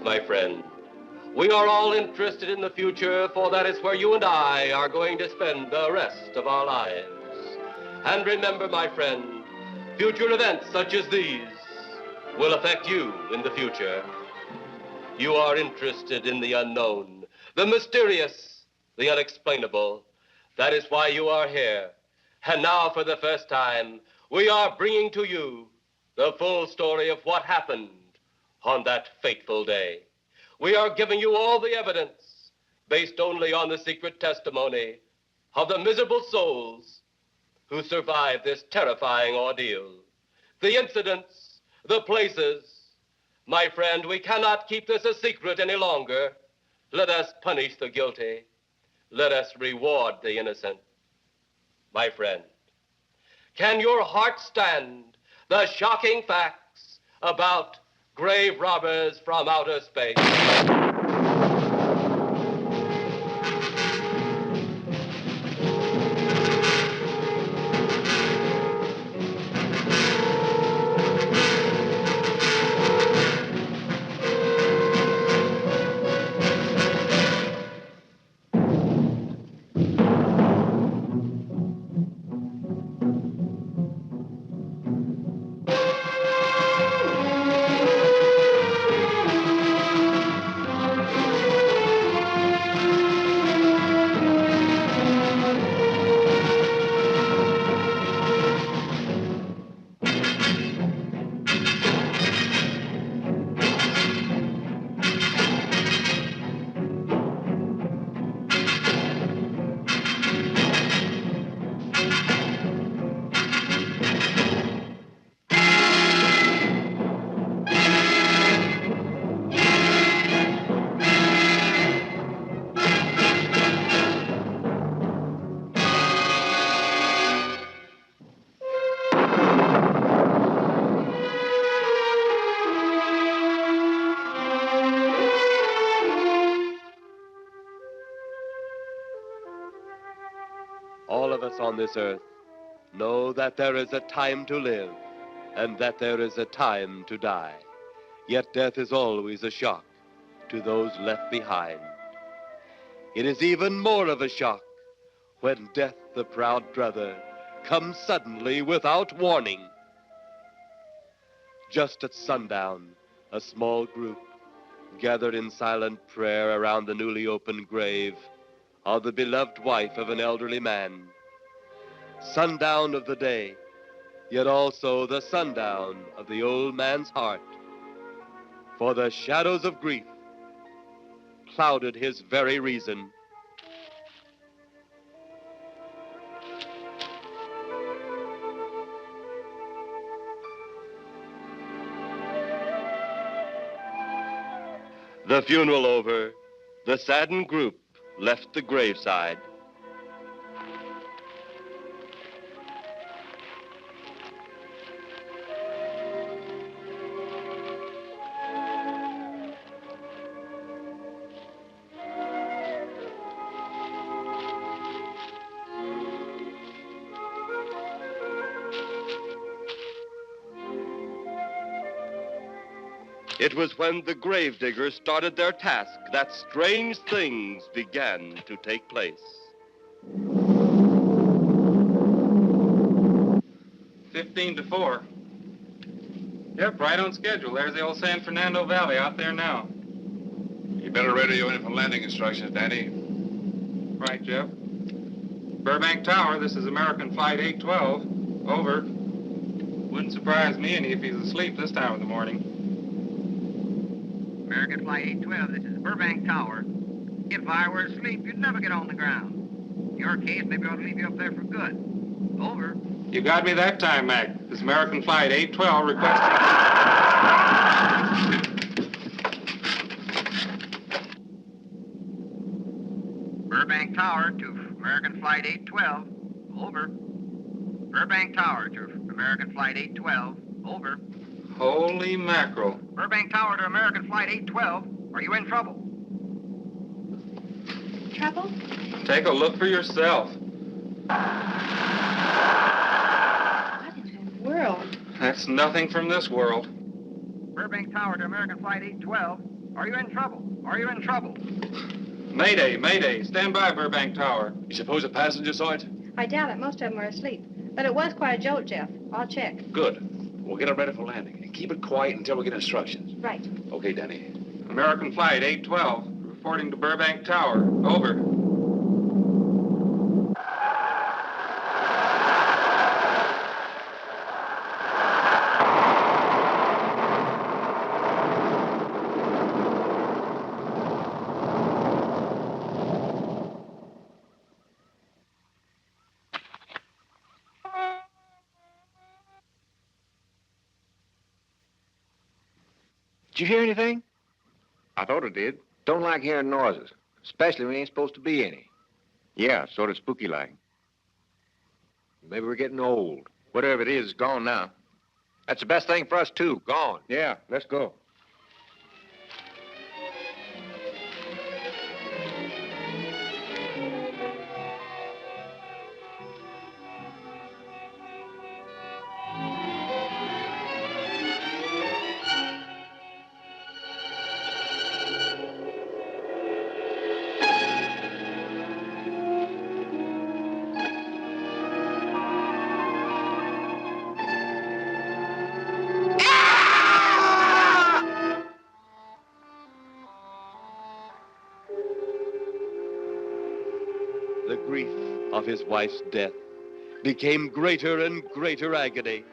my friend. We are all interested in the future, for that is where you and I are going to spend the rest of our lives. And remember, my friend, future events such as these will affect you in the future. You are interested in the unknown, the mysterious, the unexplainable. That is why you are here. And now, for the first time, we are bringing to you the full story of what happened on that fateful day. We are giving you all the evidence based only on the secret testimony of the miserable souls who survived this terrifying ordeal. The incidents, the places. My friend, we cannot keep this a secret any longer. Let us punish the guilty. Let us reward the innocent. My friend, can your heart stand the shocking facts about grave robbers from outer space? All of us on this earth know that there is a time to live and that there is a time to die. Yet death is always a shock to those left behind. It is even more of a shock when death, the proud brother, comes suddenly without warning. Just at sundown, a small group gathered in silent prayer around the newly opened grave of the beloved wife of an elderly man. Sundown of the day, yet also the sundown of the old man's heart. For the shadows of grief clouded his very reason. The funeral over, the saddened group left the graveside. It was when the gravediggers started their task that strange things began to take place. 15 to 4. Yep, right on schedule. There's the old San Fernando Valley out there now. You better radio in for landing instructions, Danny. Right, Jeff. Burbank Tower, this is American Flight 812. Over. Wouldn't surprise me any if he's asleep this time of the morning. American Flight 812, this is Burbank Tower. If I were asleep, you'd never get on the ground. In your case, maybe I ought to leave you up there for good. Over. You got me that time, Mac. This is American Flight 812 requesting... Burbank Tower to American Flight 812. Over. Burbank Tower to American Flight 812. Over. Holy mackerel. Burbank Tower to American Flight 812. Are you in trouble? Trouble? Take a look for yourself. What in the world? That's nothing from this world. Burbank Tower to American Flight 812. Are you in trouble? Are you in trouble? Mayday, mayday. Stand by, Burbank Tower. You suppose a passenger saw it? I doubt it. Most of them are asleep. But it was quite a jolt, Jeff. I'll check. Good. We'll get it ready for landing. And keep it quiet until we get instructions. Right. Okay, Danny. American Flight 812, reporting to Burbank Tower. Over. Did you hear anything? I thought it did. Don't like hearing noises, especially when there ain't supposed to be any. Yeah, sort of spooky-like. Maybe we're getting old. Whatever it is, it's gone now. That's the best thing for us, too. Gone. Yeah, let's go. The grief of his wife's death became greater and greater agony.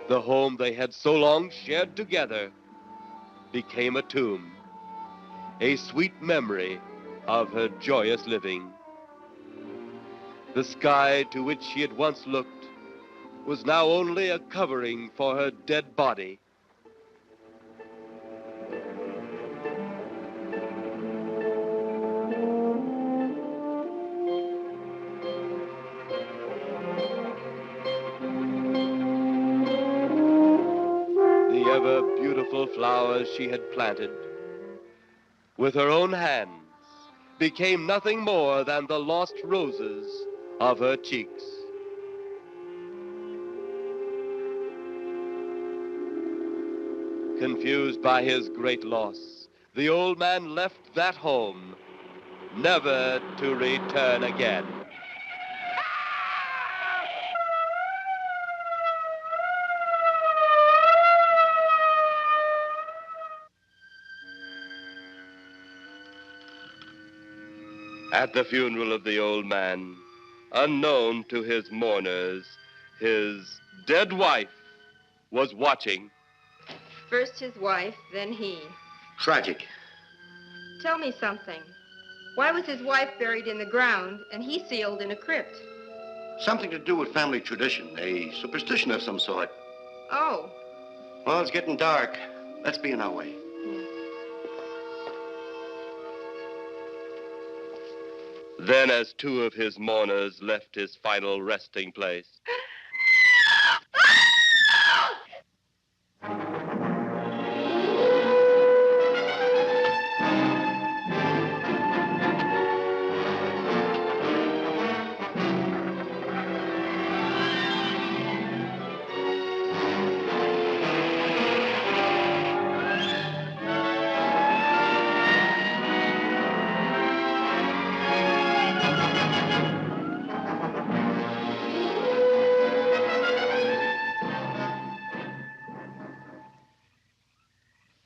The home they had so long shared together became a tomb, a sweet memory of her joyous living. The sky to which she had once looked was now only a covering for her dead body. The ever-beautiful flowers she had planted, with her own hands, became nothing more than the lost roses of her cheeks. Confused by his great loss, the old man left that home, never to return again. At the funeral of the old man, unknown to his mourners, his dead wife was watching. First his wife, then he. Tragic. Tell me something. Why was his wife buried in the ground and he sealed in a crypt? Something to do with family tradition, a superstition of some sort. Oh. Well, it's getting dark. Let's be on our way. Then, as two of his mourners left his final resting place,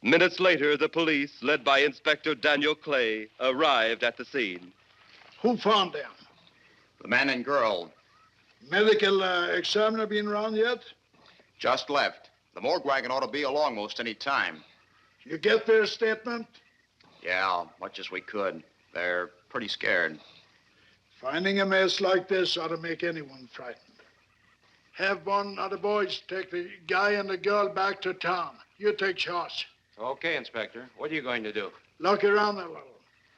minutes later, the police, led by Inspector Daniel Clay, arrived at the scene. Who found them? The man and girl Medical examiner been around yet? just left. The morgue wagon ought to be along most any time. You get their statement? Yeah, much as we could. They're pretty scared. Finding a mess like this ought to make anyone frightened. Have one of the boys take the guy and the girl back to town. You take charge. Okay, Inspector. What are you going to do? Look around a little.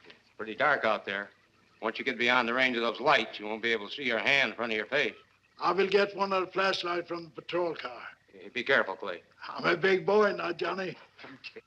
It's pretty dark out there. Once you get beyond the range of those lights, you won't be able to see your hand in front of your face. I will get one of the flashlights from the patrol car. Okay, be careful, Clay. I'm a big boy now, Johnny. Okay.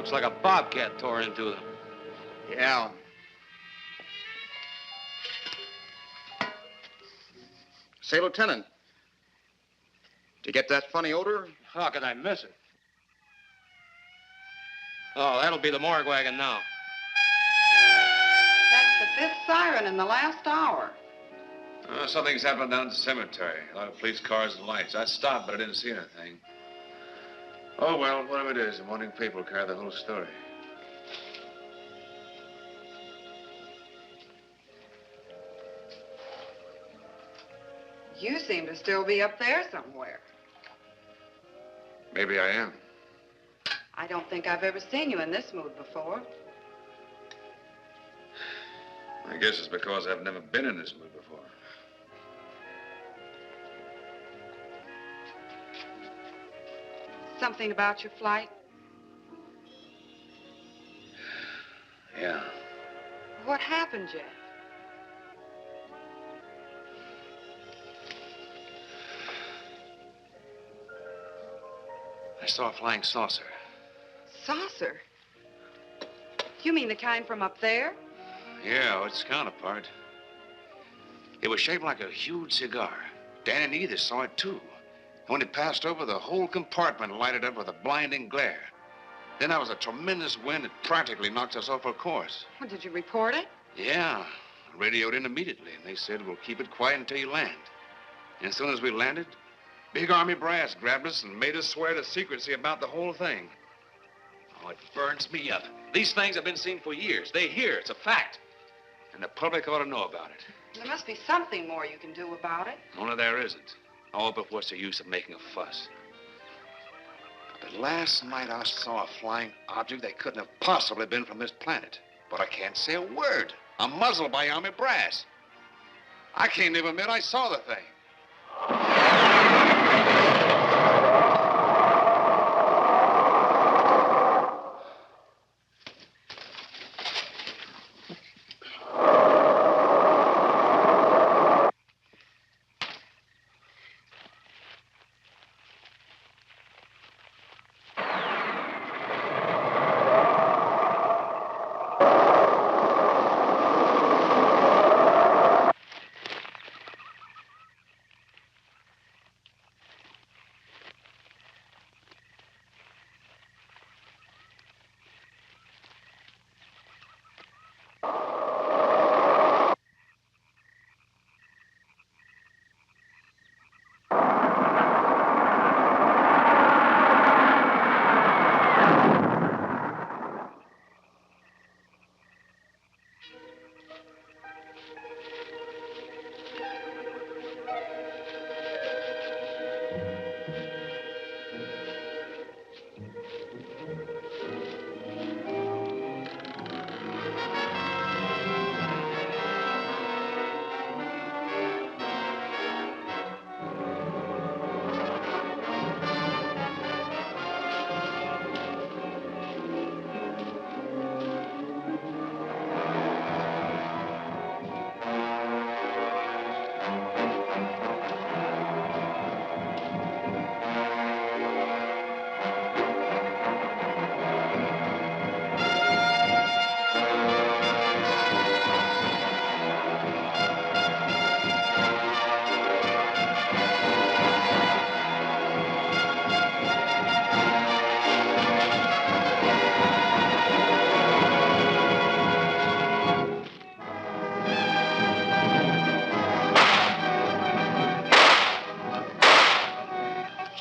Looks like a bobcat tore into them. Yeah. Say, Lieutenant, did you get that funny odor? How could I miss it? Oh, that'll be the morgue wagon now. That's the 5th siren in the last hour. Something's happened down at the cemetery. A lot of police cars and lights. I stopped, but I didn't see anything. Oh, well, whatever it is, the morning paper will carry the whole story. You seem to still be up there somewhere. Maybe I am. I don't think I've ever seen you in this mood before. I guess it's because I've never been in this mood before. Something about your flight? Yeah. What happened, Jeff? I saw a flying saucer. Saucer? You mean the kind from up there? Yeah, its counterpart. It was shaped like a huge cigar. Dan and Edith saw it, too. When it passed over, the whole compartment lighted up with a blinding glare. Then there was a tremendous wind that practically knocked us off our course. Well, did you report it? Yeah. I radioed in immediately, and they said, we'll keep it quiet until you land. And as soon as we landed, big army brass grabbed us and made us swear to secrecy about the whole thing. Oh, it burns me up. These things have been seen for years. They hear. It's a fact. And the public ought to know about it. There must be something more you can do about it. Only there isn't. Oh, but what's the use of making a fuss? But last night I saw a flying object that couldn't have possibly been from this planet. But I can't say a word. I'm muzzled by army brass. I can't even admit I saw the thing.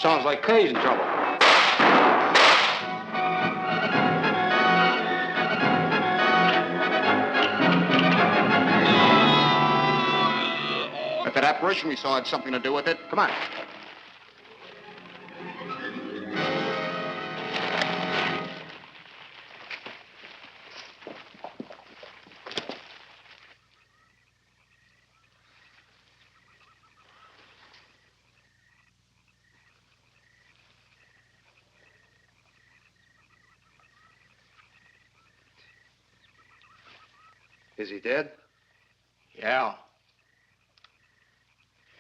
Sounds like Kay's in trouble. If that apparition we saw had something to do with it, come on. Is he dead? Yeah.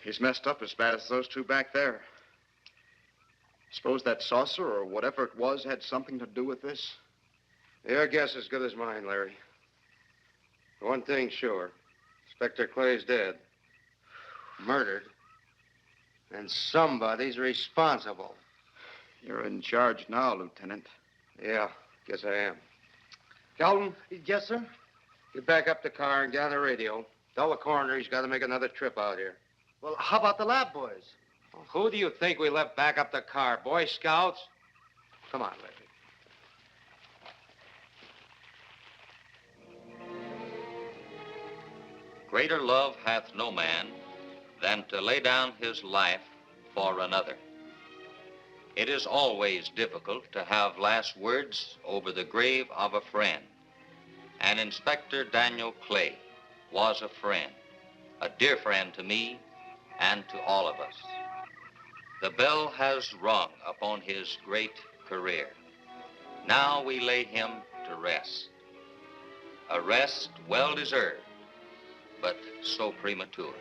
He's messed up as bad as those two back there. Suppose that saucer or whatever it was had something to do with this? Your guess as good as mine, Larry. One thing's sure. Inspector Clay's dead. Murdered. And somebody's responsible. You're in charge now, Lieutenant. Yeah, guess I am. Calton? Yes, sir? Get back up the car and get on the radio. Tell the coroner he's got to make another trip out here. Well, how about the lab boys? Well, who do you think we left back up the car? Boy Scouts? Come on, Larry. Greater love hath no man than to lay down his life for another. It is always difficult to have last words over the grave of a friend. And Inspector Daniel Clay was a friend, a dear friend to me and to all of us. The bell has rung upon his great career. Now we lay him to rest. A rest well deserved, but so premature.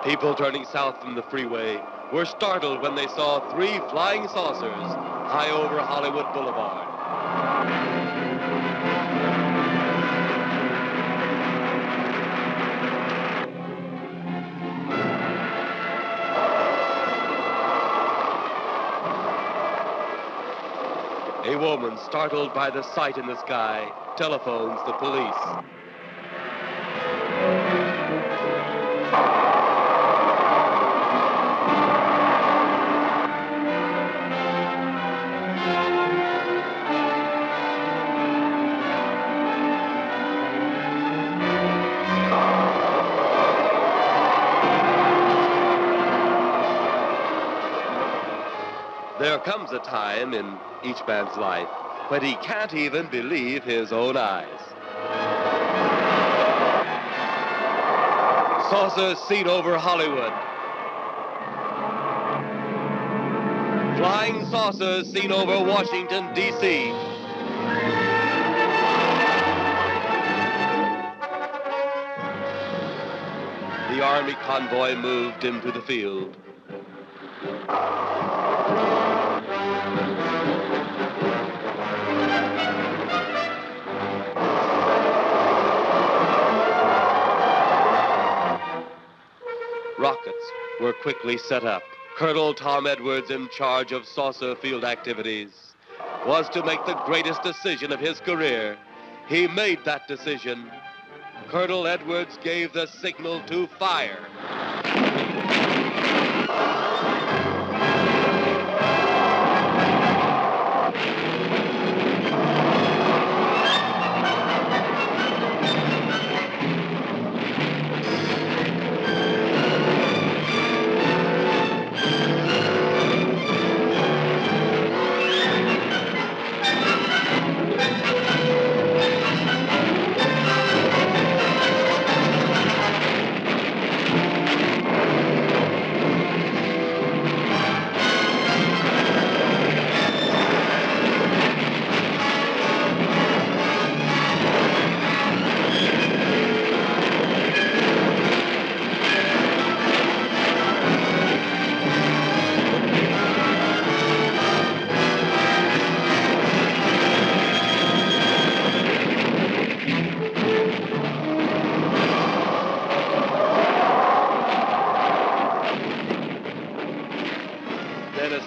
People turning south from the freeway were startled when they saw 3 flying saucers high over Hollywood Boulevard. A woman, startled by the sight in the sky, telephones the police. There comes a time in each man's life when he can't even believe his own eyes. Saucers seen over Hollywood. Flying saucers seen over Washington, D.C. The Army convoy moved into the field. Rockets were quickly set up. Colonel Tom Edwards, in charge of saucer field activities, was to make the greatest decision of his career. He made that decision. Colonel Edwards gave the signal to fire.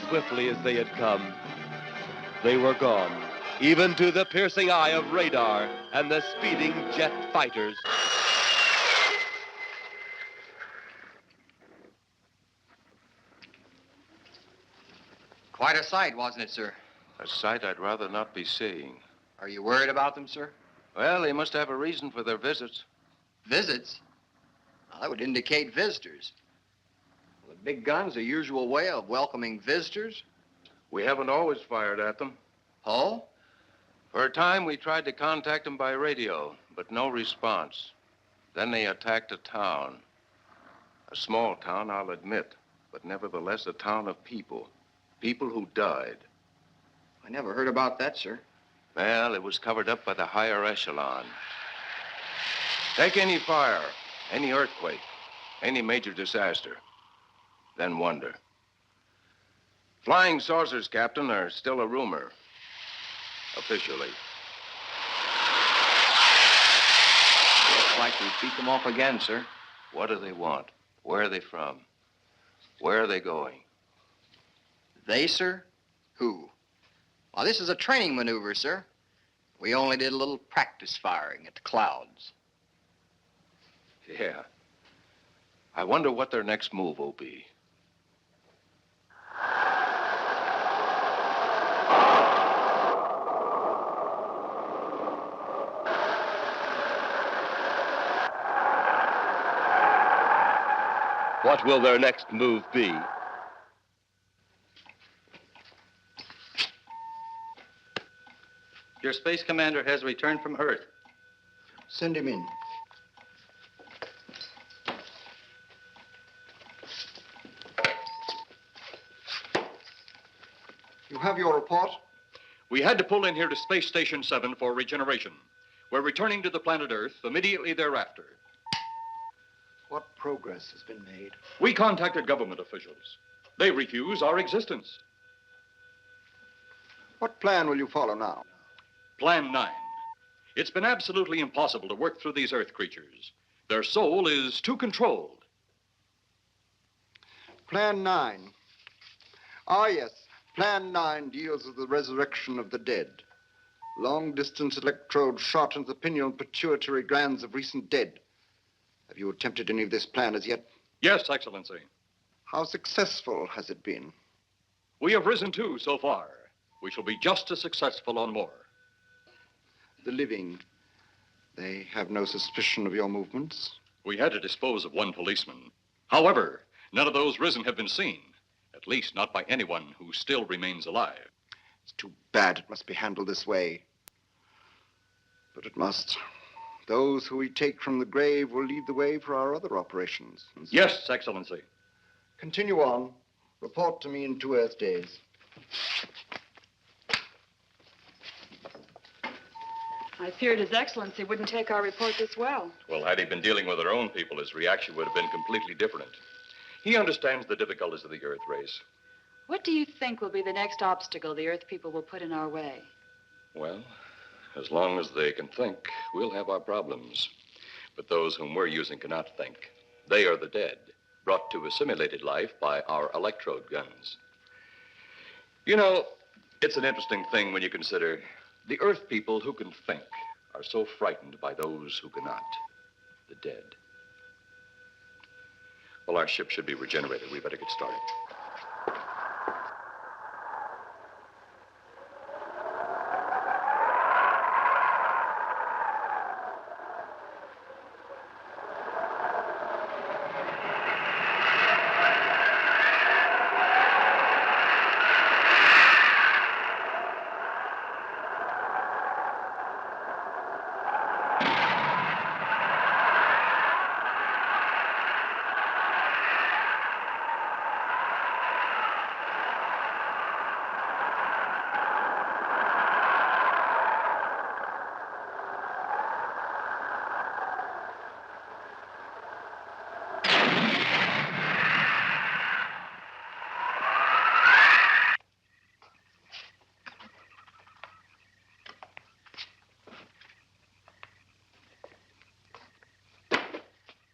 Swiftly as they had come, they were gone, even to the piercing eye of radar and the speeding jet fighters. Quite a sight, wasn't it, sir? A sight I'd rather not be seeing. Are you worried about them, sir? Well, they must have a reason for their visits. Visits? Well, that would indicate visitors. Well, the big gun's the usual way of welcoming visitors. We haven't always fired at them. Oh? For a time, we tried to contact them by radio, but no response. Then they attacked a town. A small town, I'll admit, but nevertheless a town of people. People who died. I never heard about that, sir. Well, it was covered up by the higher echelon. Take any fire, any earthquake, any major disaster, then wonder. Flying saucers, Captain, are still a rumor, officially. Looks like we beat them off again, sir. What do they want? Where are they from? Where are they going? They, sir? Who? Well, this is a training maneuver, sir. We only did a little practice firing at the clouds. Yeah. I wonder what their next move will be. What will their next move be? Your space commander has returned from Earth. Send him in. You have your report? We had to pull in here to Space Station 7 for regeneration. We're returning to the planet Earth immediately thereafter. What progress has been made? We contacted government officials. They refuse our existence. What plan will you follow now? Plan 9. It's been absolutely impossible to work through these Earth creatures. Their soul is too controlled. Plan 9. Ah, yes. Plan 9 deals with the resurrection of the dead. Long-distance electrode shot into the pineal and pituitary glands of recent dead. Have you attempted any of this plan as yet? Yes, Excellency. How successful has it been? We have risen 2 so far. We shall be just as successful on more. The living, they have no suspicion of your movements? We had to dispose of 1 policeman. However, none of those risen have been seen. At least not by anyone who still remains alive. It's too bad it must be handled this way. But it must. Those who we take from the grave will lead the way for our other operations. Yes, Excellency. Continue on. Report to me in 2 Earth days. I feared His Excellency wouldn't take our report this well. Well, had he been dealing with our own people, his reaction would have been completely different. He understands the difficulties of the Earth race. What do you think will be the next obstacle the Earth people will put in our way? Well, as long as they can think, we'll have our problems. But those whom we're using cannot think. They are the dead, brought to a simulated life by our electrode guns. You know, it's an interesting thing when you consider the Earth people who can think are so frightened by those who cannot, the dead. Well, our ship should be regenerated. We better get started.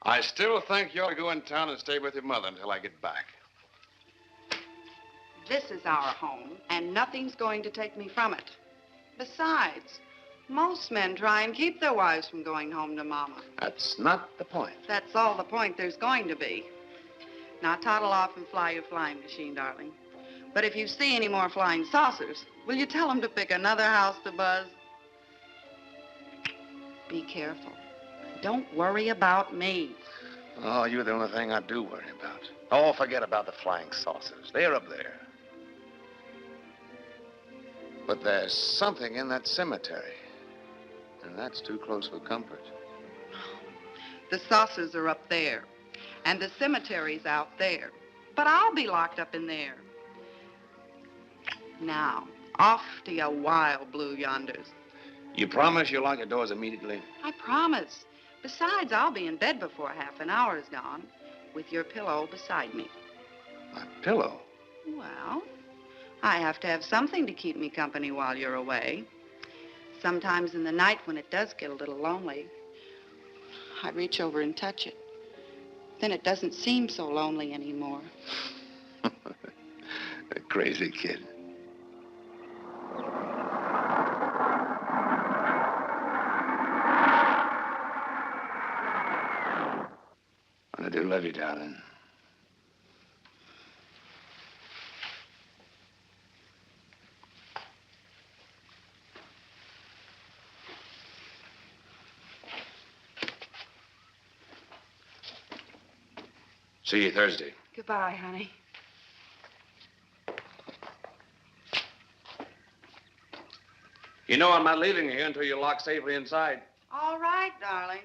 I still think you ought to go in town and stay with your mother until I get back. This is our home, and nothing's going to take me from it. Besides, most men try and keep their wives from going home to Mama. That's not the point. That's all the point there's going to be. Now, toddle off and fly your flying machine, darling. But if you see any more flying saucers, will you tell them to pick another house to buzz? Be careful. Don't worry about me. Oh, you're the only thing I do worry about. Oh, forget about the flying saucers. They're up there. But there's something in that cemetery. And that's too close for comfort. The saucers are up there, and the cemetery's out there. But I'll be locked up in there. Now, off to your wild blue yonders. You promise you'll lock your doors immediately? I promise. Besides, I'll be in bed before half an hour is gone, with your pillow beside me. My pillow? Well, I have to have something to keep me company while you're away. Sometimes in the night when it does get a little lonely, I reach over and touch it. Then it doesn't seem so lonely anymore. A crazy kid. I do love you, darling. See you Thursday. Goodbye, honey. You know I'm not leaving you here until you're locked safely inside. All right, darling.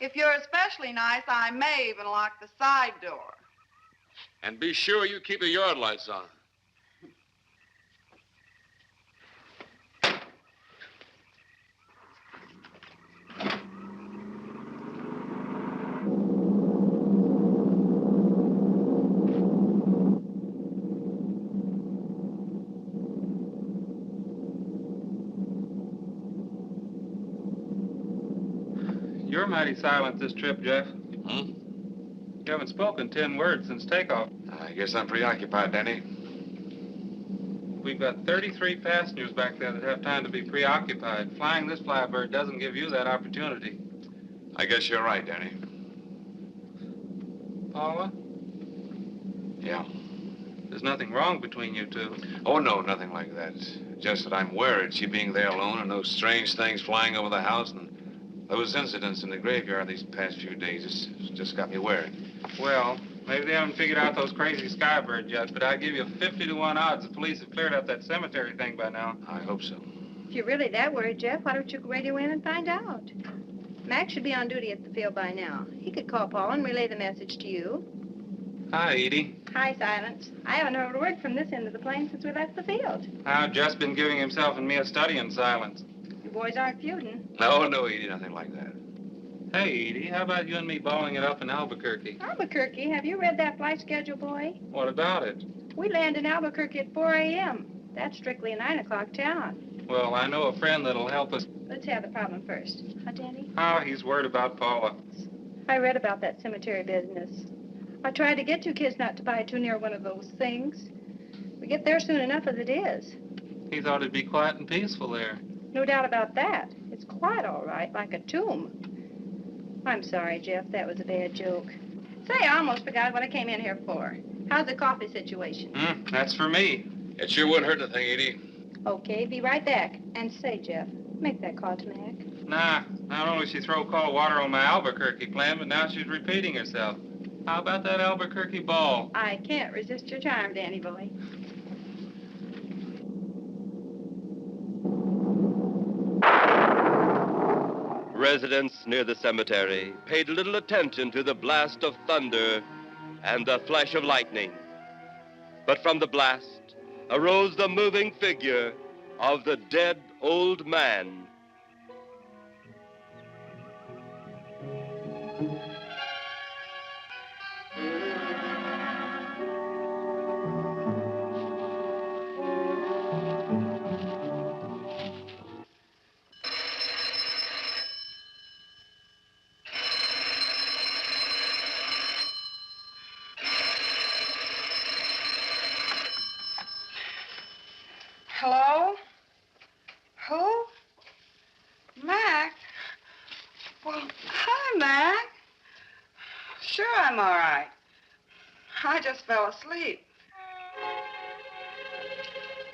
If you're especially nice, I may even lock the side door. And be sure you keep the yard lights on. You're mighty silent this trip, Jeff. Hmm? You haven't spoken 10 words since takeoff. I guess I'm preoccupied, Danny. We've got 33 passengers back there that have time to be preoccupied. Flying this flybird doesn't give you that opportunity. I guess you're right, Danny. Paula? Yeah. There's nothing wrong between you two. Oh, no, nothing like that. Just that I'm worried, she being there alone and those strange things flying over the house and those incidents in the graveyard these past few days. It's just got me worried. Well, maybe they haven't figured out those crazy skybirds yet, but I'd give you 50 to 1 odds the police have cleared up that cemetery thing by now. I hope so. If you're really that worried, Jeff, why don't you radio in and find out? Mac should be on duty at the field by now. He could call Paul and relay the message to you. Hi, Edie. Hi, Silence. I haven't heard a word from this end of the plane since we left the field. I've just been giving himself and me a study in silence. You boys aren't feuding. No, Edie, nothing like that. Hey, Edie, how about you and me balling it up in Albuquerque? Albuquerque? Have you read that flight schedule, boy? What about it? We land in Albuquerque at 4 a.m. That's strictly a 9 o'clock town. Well, I know a friend that'll help us. Let's have the problem first. Huh, Danny? Oh, he's worried about Paula. I read about that cemetery business. I tried to get you kids not to buy too near one of those things. We get there soon enough as it is. He thought it'd be quiet and peaceful there. No doubt about that. It's quite all right, like a tomb. I'm sorry, Jeff. That was a bad joke. Say, I almost forgot what I came in here for. How's the coffee situation? That's for me. It sure wouldn't hurt a thing, Edie. Okay, be right back. And say, Jeff, make that call to Mac. Nah, not only she throw cold water on my Albuquerque plan, but now she's repeating herself. How about that Albuquerque ball? I can't resist your charm, Danny boy. Residents near the cemetery paid little attention to the blast of thunder and the flash of lightning. But from the blast arose the moving figure of the dead old man. Hello? Who? Mac? Well, hi, Mac. Sure, I'm all right. I just fell asleep.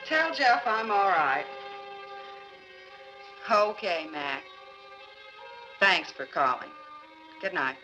Tell Jeff I'm all right. Okay, Mac. Thanks for calling. Good night.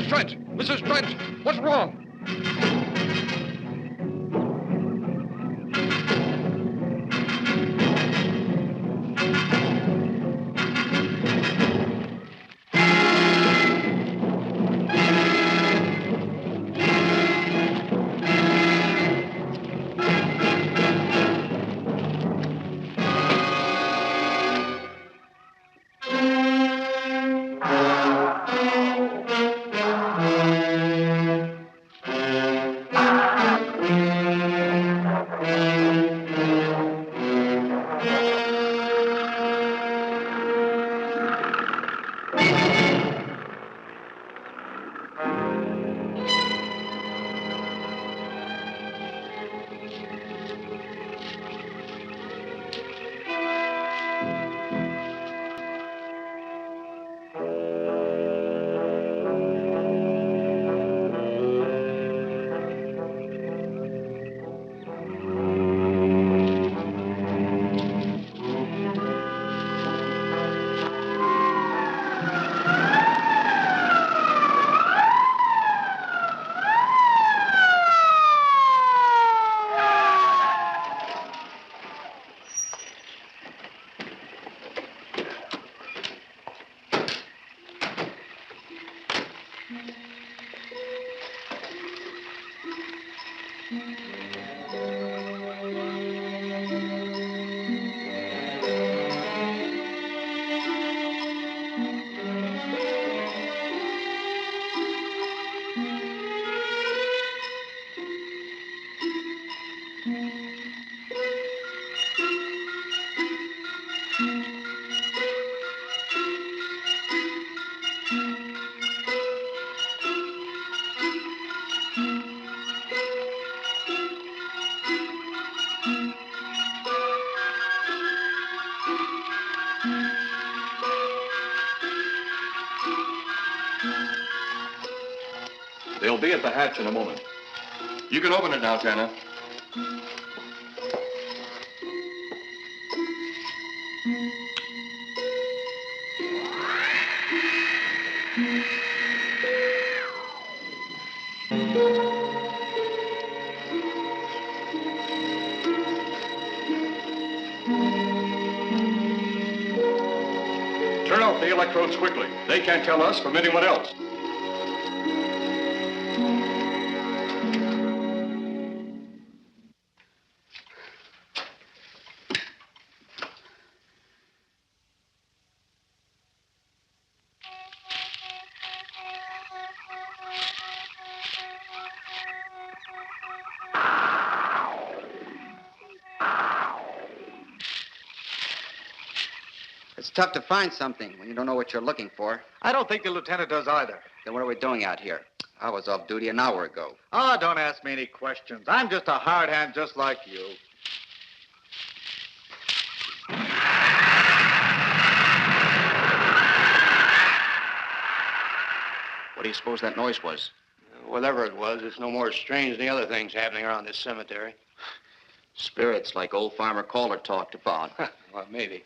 Trent! Mrs. Trent! What's wrong? They'll be at the hatch in a moment. You can open it now, Tanner. Turn off the electrodes quickly. They can't tell us from anyone else. It's tough to find something when you don't know what you're looking for. I don't think the lieutenant does either. Then what are we doing out here? I was off duty an hour ago. Oh, don't ask me any questions. I'm just a hard hand just like you. What do you suppose that noise was? Whatever it was, it's no more strange than the other things happening around this cemetery. Spirits like old Farmer Caller talked about. Well, maybe.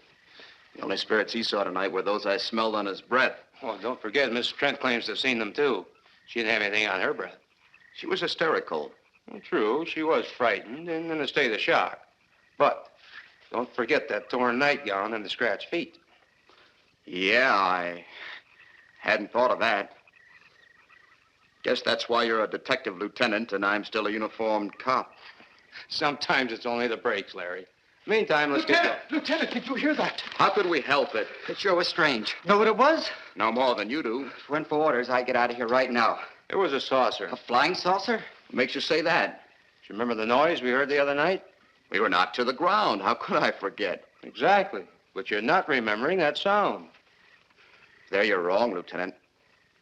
The only spirits he saw tonight were those I smelled on his breath. Well, don't forget, Miss Trent claims to have seen them, too. She didn't have anything on her breath. She was hysterical. Well, true, she was frightened and in a state of shock. But don't forget that torn nightgown and the scratched feet. Yeah, I hadn't thought of that. Guess that's why you're a detective lieutenant and I'm still a uniformed cop. Sometimes it's only the breaks, Larry. Meantime, let's get... Lieutenant, did you hear that? How could we help it? It sure was strange. Know what it was? No more than you do. If it weren't for orders, I'd get out of here right now. It was a saucer. A flying saucer? What makes you say that? Do you remember the noise we heard the other night? We were knocked to the ground. How could I forget? Exactly. But you're not remembering that sound. There you're wrong, Lieutenant.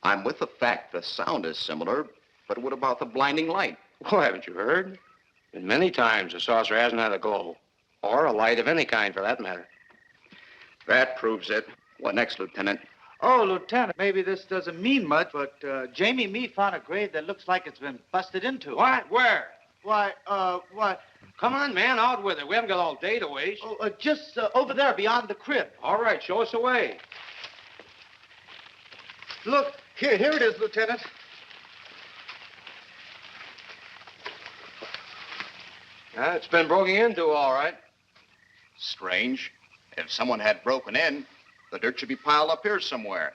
I'm with the fact the sound is similar, but what about the blinding light? Well, haven't you heard? And many times the saucer hasn't had a glow. Or a light of any kind, for that matter. That proves it. What next, Lieutenant? Oh, Lieutenant, maybe this doesn't mean much, but Jamie Meade found a grave that looks like it's been busted into. What? Where? Why, what? Come on, man, out with it. We haven't got all day to waste. Oh, just over there beyond the crib. All right, show us the way. Look, here it is, Lieutenant. It's been broken into, all right. Strange. If someone had broken in, the dirt should be piled up here somewhere.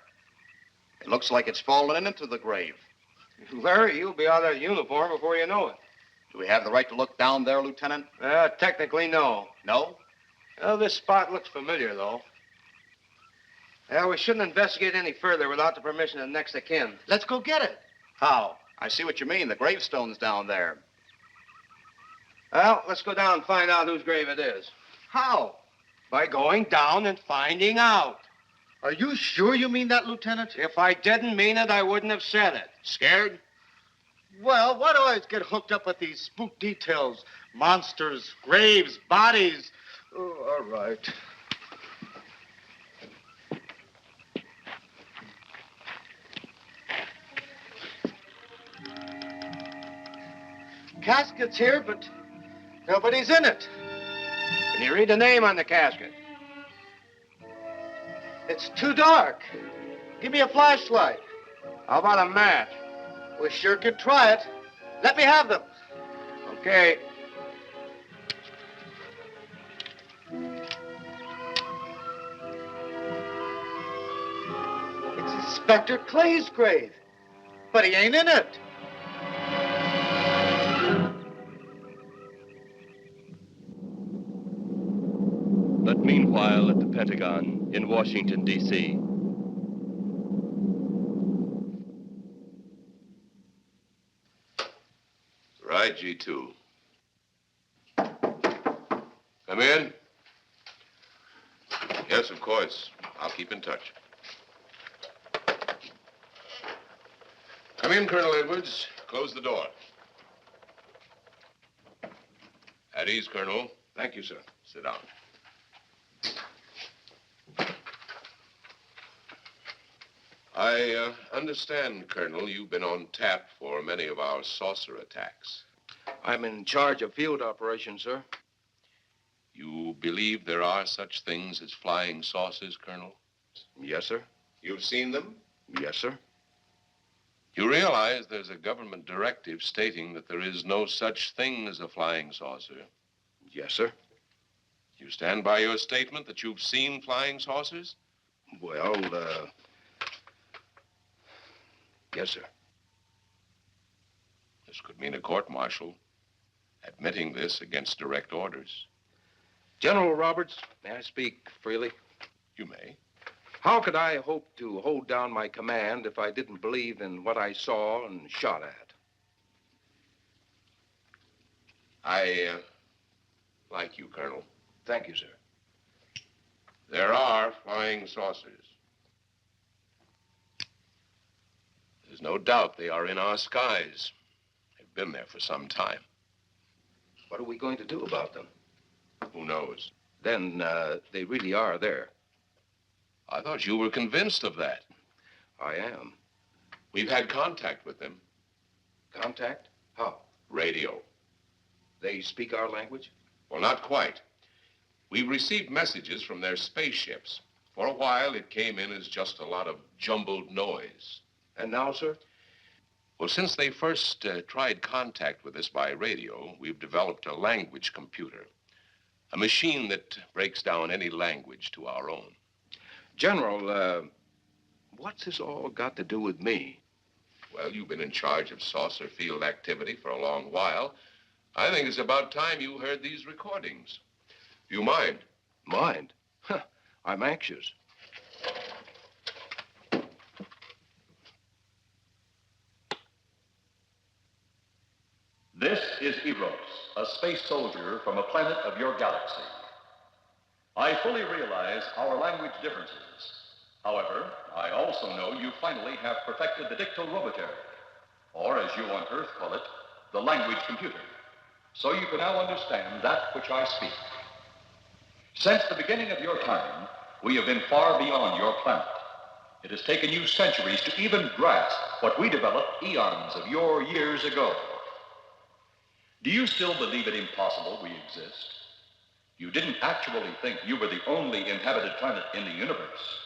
It looks like it's fallen into the grave. Larry, you'll be out of that uniform before you know it. Do we have the right to look down there, Lieutenant? Technically, no. No? Well, this spot looks familiar, though. We shouldn't investigate any further without the permission of next of kin. Let's go get it. How? I see what you mean. The gravestone's down there. Well, let's go down and find out whose grave it is. How? By going down and finding out. Are you sure you mean that, Lieutenant? If I didn't mean it, I wouldn't have said it. Scared? Well, why do I always get hooked up with these spook details? Monsters, graves, bodies. Oh, all right. Casket's here, but nobody's in it. Can you read the name on the casket? It's too dark. Give me a flashlight. How about a match? We sure could try it. Let me have them. Okay. It's Inspector Clay's grave, but he ain't in it. But meanwhile, at the Pentagon in Washington, D.C., Right, G2. Come in. Yes, of course. I'll keep in touch. Come in, Colonel Edwards. Close the door. At ease, Colonel. Thank you, sir. Sit down. I understand, Colonel, you've been on tap for many of our saucer attacks. I'm in charge of field operations, sir. You believe there are such things as flying saucers, Colonel? Yes, sir. You've seen them? Yes, sir. You realize there's a government directive stating that there is no such thing as a flying saucer? Yes, sir. You stand by your statement that you've seen flying saucers? Well, yes, sir. This could mean a court-martial, admitting this against direct orders. General Roberts, may I speak freely? You may. How could I hope to hold down my command if I didn't believe in what I saw and shot at? I like you, Colonel. Thank you, sir. There are flying saucers. There's no doubt they are in our skies. They've been there for some time. What are we going to do about them? Who knows? Then they really are there. I thought you were convinced of that. I am. We've had contact with them. Contact? How? Radio. They speak our language? Well, not quite. We've received messages from their spaceships. For a while, it came in as just a lot of jumbled noise. And now, sir? Well, since they first tried contact with us by radio, we've developed a language computer. A machine that breaks down any language to our own. General, what's this all got to do with me? Well, you've been in charge of saucer field activity for a long while. I think it's about time you heard these recordings. Do you mind? Mind? Huh, I'm anxious. This is Eros, a space soldier from a planet of your galaxy. I fully realize our language differences. However, I also know you finally have perfected the dictorobotery, or as you on Earth call it, the language computer. So you can now understand that which I speak. Since the beginning of your time, we have been far beyond your planet. It has taken you centuries to even grasp what we developed eons of your years ago. Do you still believe it impossible we exist? You didn't actually think you were the only inhabited planet in the universe.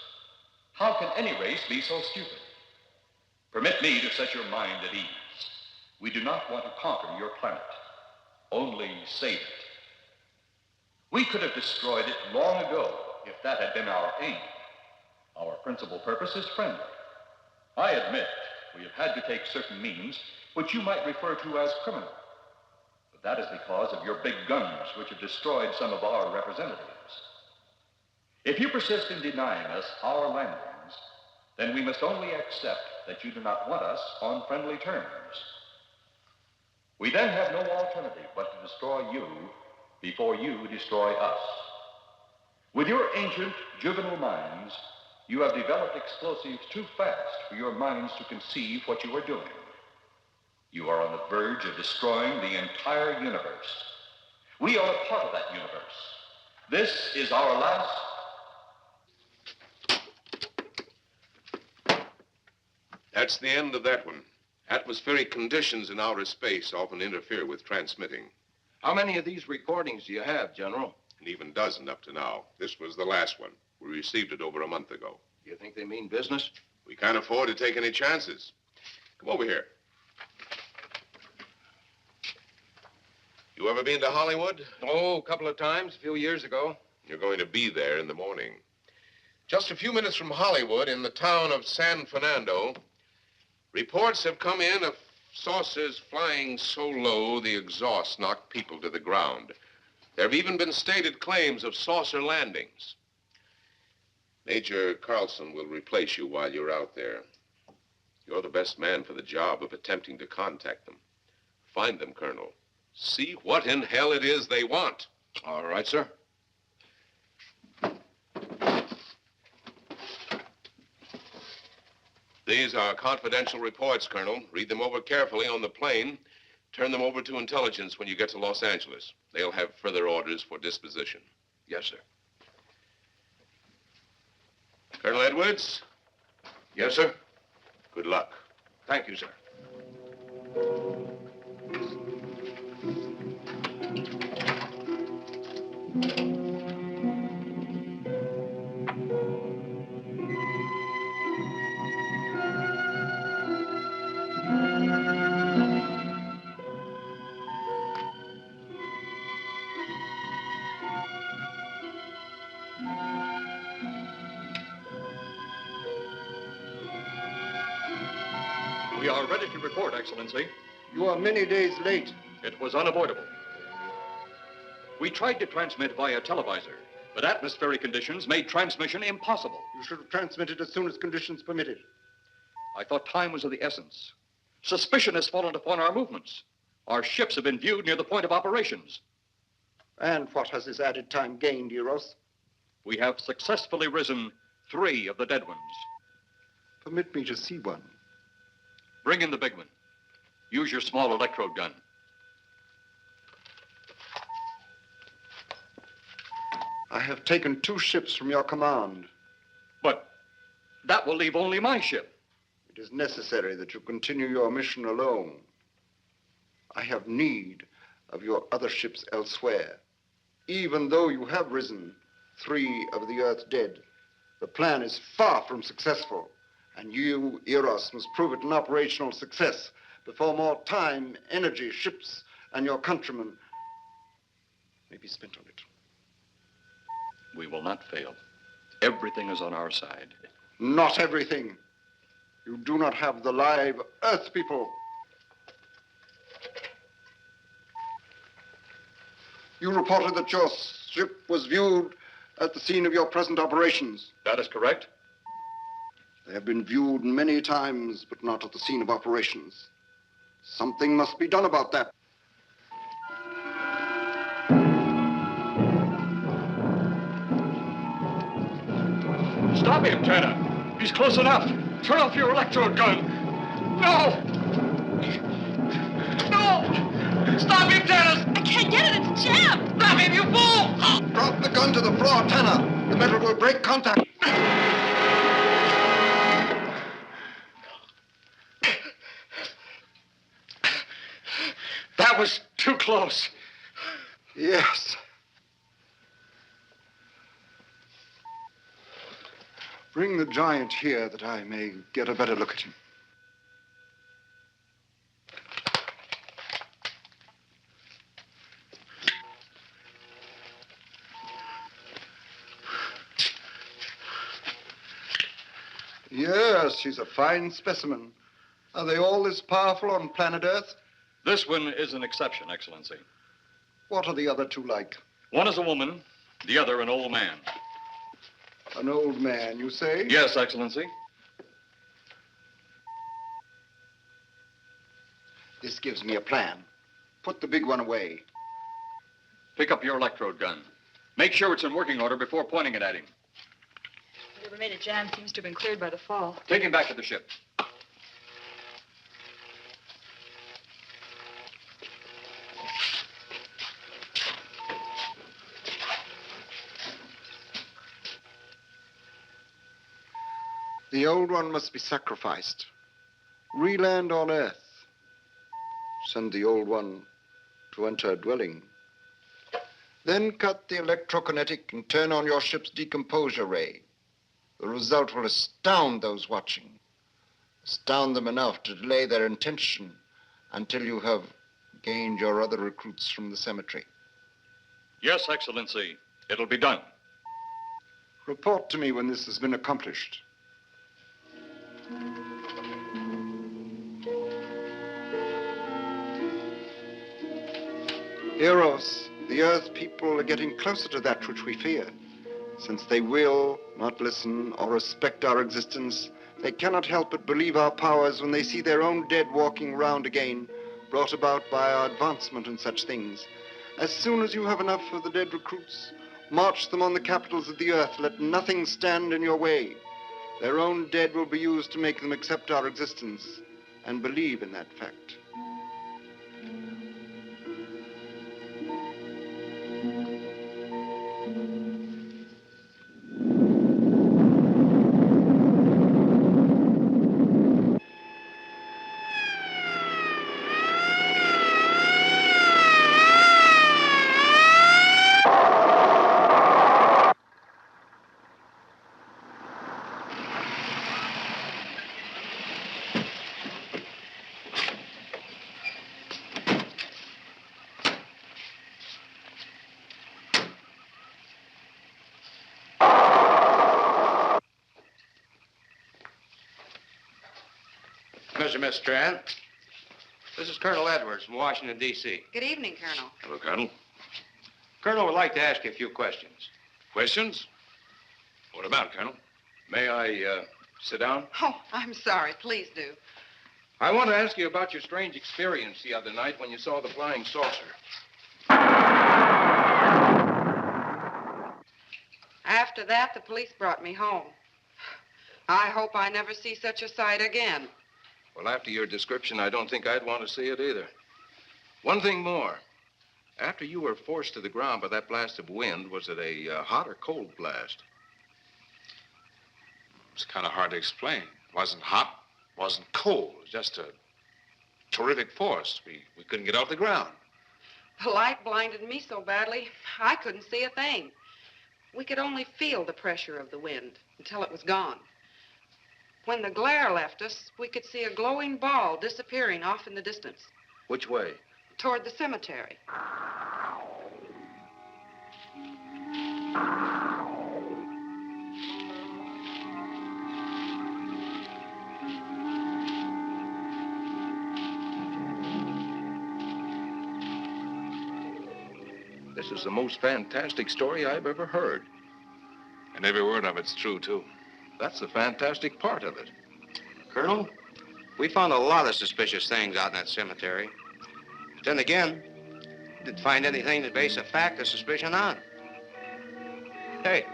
How can any race be so stupid? Permit me to set your mind at ease. We do not want to conquer your planet. only save it. We could have destroyed it long ago if that had been our aim. Our principal purpose is friendly. I admit we have had to take certain means which you might refer to as criminal. But that is because of your big guns, which have destroyed some of our representatives. If you persist in denying us our landings, then we must only accept that you do not want us on friendly terms. We then have no alternative but to destroy you before you destroy us. With your ancient juvenile minds, you have developed explosives too fast for your minds to conceive what you are doing. You are on the verge of destroying the entire universe. We are a part of that universe. This is our last... That's the end of that one. Atmospheric conditions in outer space often interfere with transmitting. How many of these recordings do you have, General? An even dozen up to now. This was the last one. We received it over a month ago. You think they mean business? We can't afford to take any chances. Come over here. You ever been to Hollywood? Oh, a couple of times, a few years ago. You're going to be there in the morning. Just a few minutes from Hollywood, in the town of San Fernando, reports have come in of saucers flying so low the exhaust knocked people to the ground. There have even been stated claims of saucer landings. Major Carlson will replace you while you're out there. You're the best man for the job of attempting to contact them. Find them, Colonel. See what in hell it is they want. All right, sir. These are confidential reports, Colonel. Read them over carefully on the plane. Turn them over to intelligence when you get to Los Angeles. They'll have further orders for disposition. Yes, sir. Colonel Edwards? Yes, sir. Good luck. Thank you, sir. We are ready to report, Excellency. You are many days late. It was unavoidable. We tried to transmit via televisor, but atmospheric conditions made transmission impossible. You should have transmitted as soon as conditions permitted. I thought time was of the essence. Suspicion has fallen upon our movements. Our ships have been viewed near the point of operations. And what has this added time gained, Eros? We have successfully risen 3 of the dead ones. Permit me to see one. Bring in the big one. Use your small electrode gun. I have taken 2 ships from your command. But that will leave only my ship. It is necessary that you continue your mission alone. I have need of your other ships elsewhere. Even though you have risen 3 of the Earth's dead, the plan is far from successful. And you, Eros, must prove it an operational success before more time, energy, ships, and your countrymen may be spent on it. We will not fail. Everything is on our side. Not everything. You do not have the live Earth people. You reported that your ship was viewed at the scene of your present operations. That is correct. They have been viewed many times, but not at the scene of operations. Something must be done about that. Stop him, Tanner. He's close enough. Turn off your electrode gun. No! No! Stop him, Tanner! I can't get it. It's jammed. Stop him, you fool! Drop the gun to the floor, Tanner. The metal will break contact. That was too close. Yes. Bring the giant here that I may get a better look at him. Yes, she's a fine specimen. Are they all this powerful on planet Earth? This one is an exception, Excellency. What are the other two like? One is a woman, the other an old man. An old man, you say? Yes, Excellency. This gives me a plan. Put the big one away. Pick up your electrode gun. Make sure it's in working order before pointing it at him. Whatever made it jam seems to have been cleared by the fall. Take him back to the ship. The old one must be sacrificed. Re-land on Earth. Send the old one to enter a dwelling. Then cut the electrokinetic and turn on your ship's decomposure ray. The result will astound those watching. Astound them enough to delay their intention until you have gained your other recruits from the cemetery. Yes, Excellency. It'll be done. Report to me when this has been accomplished. Eros, the Earth people are getting closer to that which we fear. Since they will not listen or respect our existence, they cannot help but believe our powers when they see their own dead walking round again, brought about by our advancement in such things. As soon as you have enough of the dead recruits, march them on the capitals of the Earth. Let nothing stand in your way. Their own dead will be used to make them accept our existence and believe in that fact. Miss Trent. This is Colonel Edwards from Washington, D.C. Good evening, Colonel. Hello, Colonel. Colonel would like to ask you a few questions. Questions? What about, Colonel? May I sit down? Oh, I'm sorry. Please do. I want to ask you about your strange experience the other night when you saw the flying saucer. After that, the police brought me home. I hope I never see such a sight again. Well, after your description, I don't think I'd want to see it either. One thing more. After you were forced to the ground by that blast of wind, was it a hot or cold blast? It's kind of hard to explain. It wasn't hot, wasn't cold. It was just a terrific force. We couldn't get off the ground. The light blinded me so badly, I couldn't see a thing. We could only feel the pressure of the wind until it was gone. When the glare left us, we could see a glowing ball disappearing off in the distance. Which way? Toward the cemetery. This is the most fantastic story I've ever heard. And every word of it's true, too. That's the fantastic part of it. Colonel, we found a lot of suspicious things out in that cemetery. But then again, didn't find anything to base a fact or suspicion on. Hey,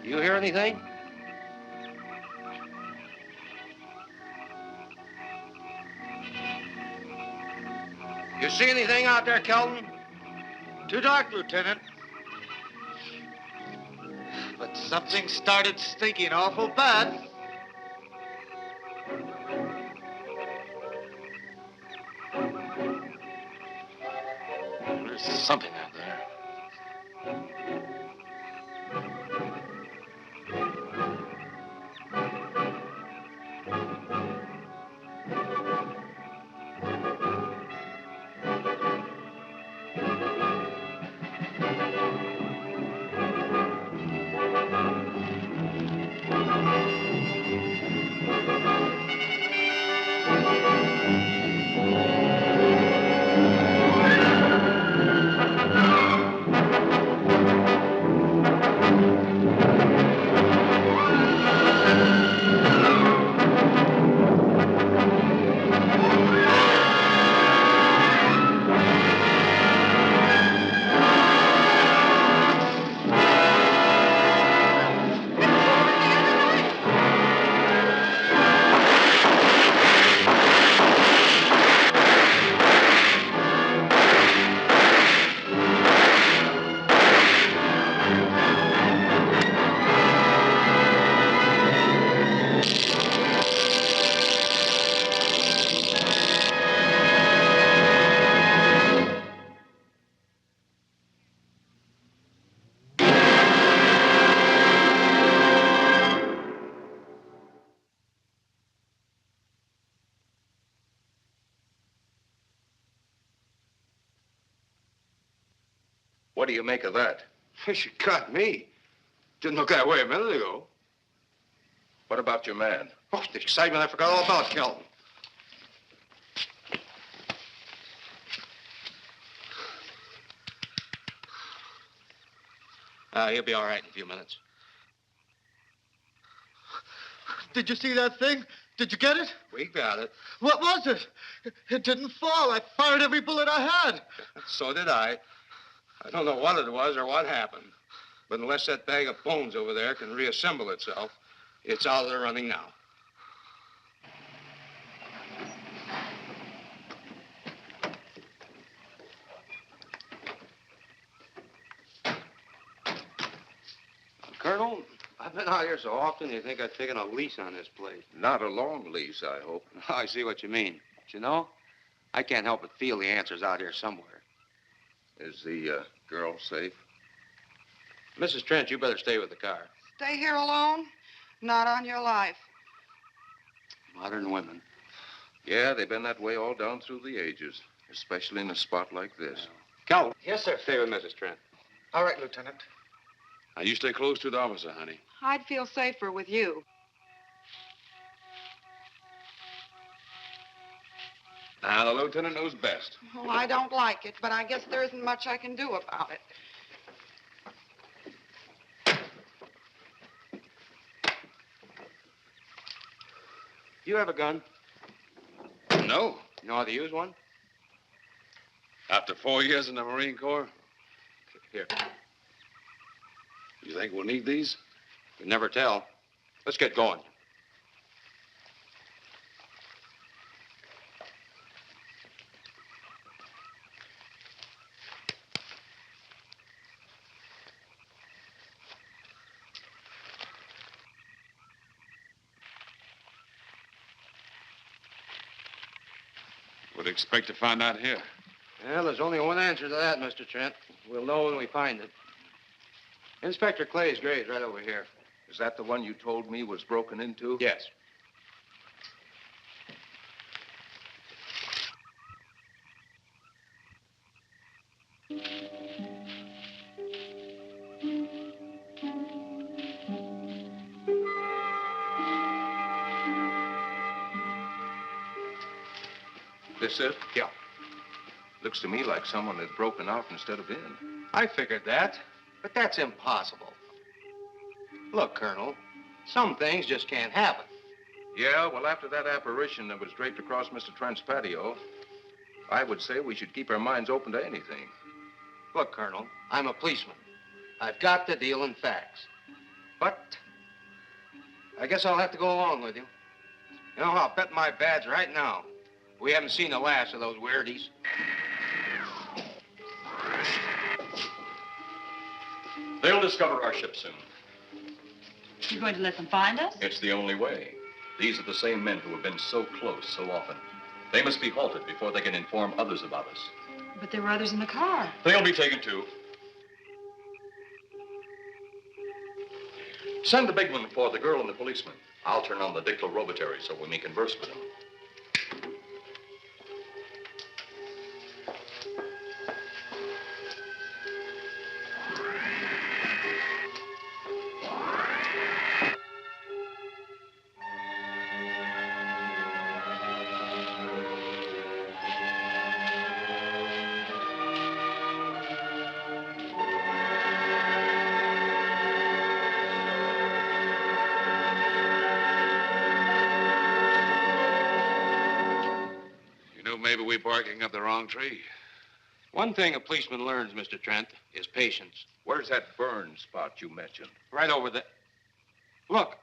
you hear anything? You see anything out there, Kelton? Too dark, Lieutenant. But something started stinking awful bad. There's something out there. What do you make of that? She got me. Didn't look that way a minute ago. What about your man? Oh, the excitement, I forgot all about Kelton. He'll be all right in a few minutes. Did you see that thing? Did you get it? We got it. What was it? It didn't fall. I fired every bullet I had. So did I. I don't know what it was or what happened. But unless that bag of bones over there can reassemble itself, it's out of the running now. Colonel, I've been out here so often, you think I've taken a lease on this place. Not a long lease, I hope. I see what you mean. But you know, I can't help but feel the answer's out here somewhere. Is the girl safe? Mrs. Trent, you better stay with the car. Stay here alone? Not on your life. Modern women. Yeah, they've been that way all down through the ages, especially in a spot like this. Calvin. Yes, sir. Stay with Mrs. Trent. All right, Lieutenant. Now, you stay close to the officer, honey. I'd feel safer with you. Now, the lieutenant knows best. Well, I don't like it, but I guess there isn't much I can do about it. You have a gun? No. You know how to use one? After 4 years in the Marine Corps? Here. You think we'll need these? You never tell. Let's get going. Would expect to find out here. Well, there's only one answer to that, Mr. Trent. We'll know when we find it. Inspector Clay's grave's right over here. Is that the one you told me was broken into? Yes. This it? Yeah. Looks to me like someone had broken out instead of in. I figured that, but that's impossible. Look, Colonel, some things just can't happen. Yeah, well, after that apparition that was draped across Mr. Trent's patio, I would say we should keep our minds open to anything. Look, Colonel, I'm a policeman. I've got to deal in facts. But I guess I'll have to go along with you. You know, I'll bet my badge right now we haven't seen the last of those weirdies. They'll discover our ship soon. You're going to let them find us? It's the only way. These are the same men who have been so close so often. They must be halted before they can inform others about us. But there were others in the car. They'll be taken too. Send the big one for the girl and the policeman. I'll turn on the dictorobatary so we may converse with them. Maybe we're barking up the wrong tree. One thing a policeman learns, Mr. Trent, is patience. Where's that burn spot you mentioned? Right over there. Look.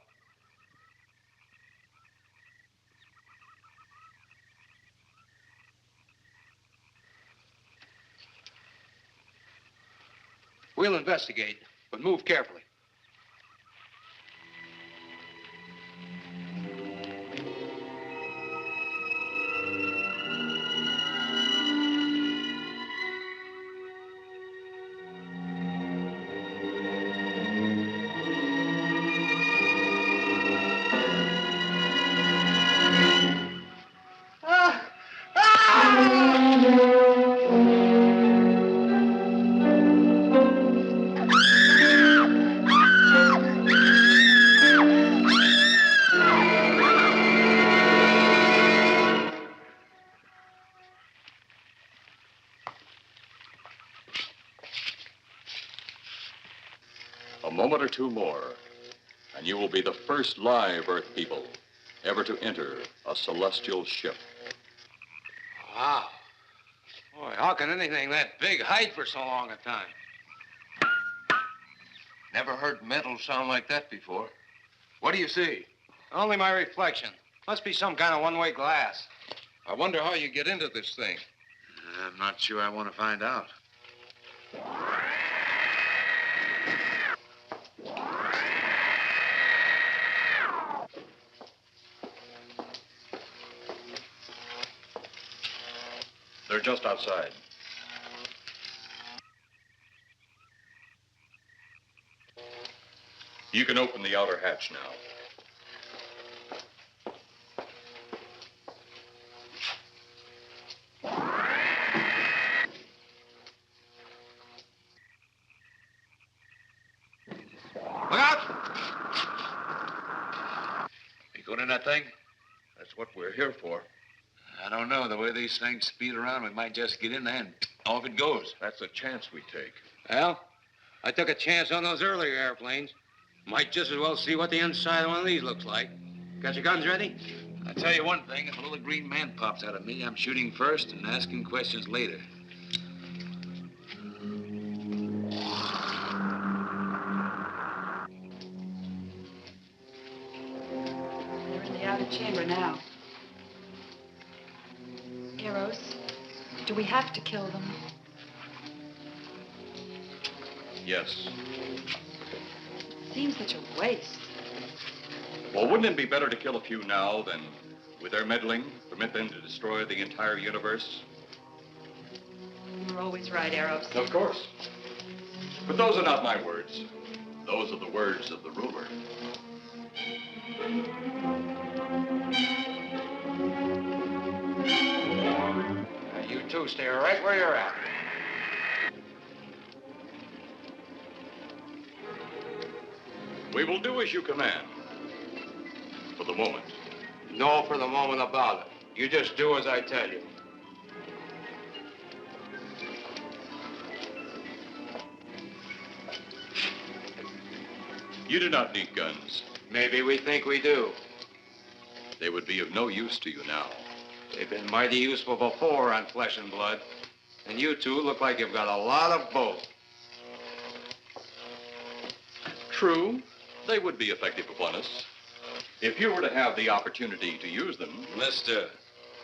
We'll investigate, but move carefully. moment or two more, and you will be the first live Earth people ever to enter a celestial ship. Wow. Boy, how can anything that big hide for so long a time? Never heard metal sound like that before. What do you see? Only my reflection. Must be some kind of one-way glass. I wonder how you get into this thing. I'm not sure I want to find out. They're just outside. You can open the outer hatch now. Look out! You going in that thing? That's what we're here for. I don't know. The way these things speed around, we might just get in there and off it goes. That's a chance we take. Well, I took a chance on those earlier airplanes. Might just as well see what the inside of one of these looks like. Got your guns ready? I'll tell you one thing. If a little green man pops out of me, I'm shooting first and asking questions later. They're in the outer chamber now. Eros, do we have to kill them? Yes. Seems such a waste. Well, wouldn't it be better to kill a few now than, with their meddling, permit them to destroy the entire universe? You're always right, Eros. Of course. But those are not my words. Those are the words of the ruler. You two stay right where you're at. We will do as you command. For the moment. No for the moment about it. You just do as I tell you. You do not need guns. Maybe we think we do. They would be of no use to you now. They've been mighty useful before on flesh and blood. And you two look like you've got a lot of both. True, they would be effective upon us. If you were to have the opportunity to use them. Mister,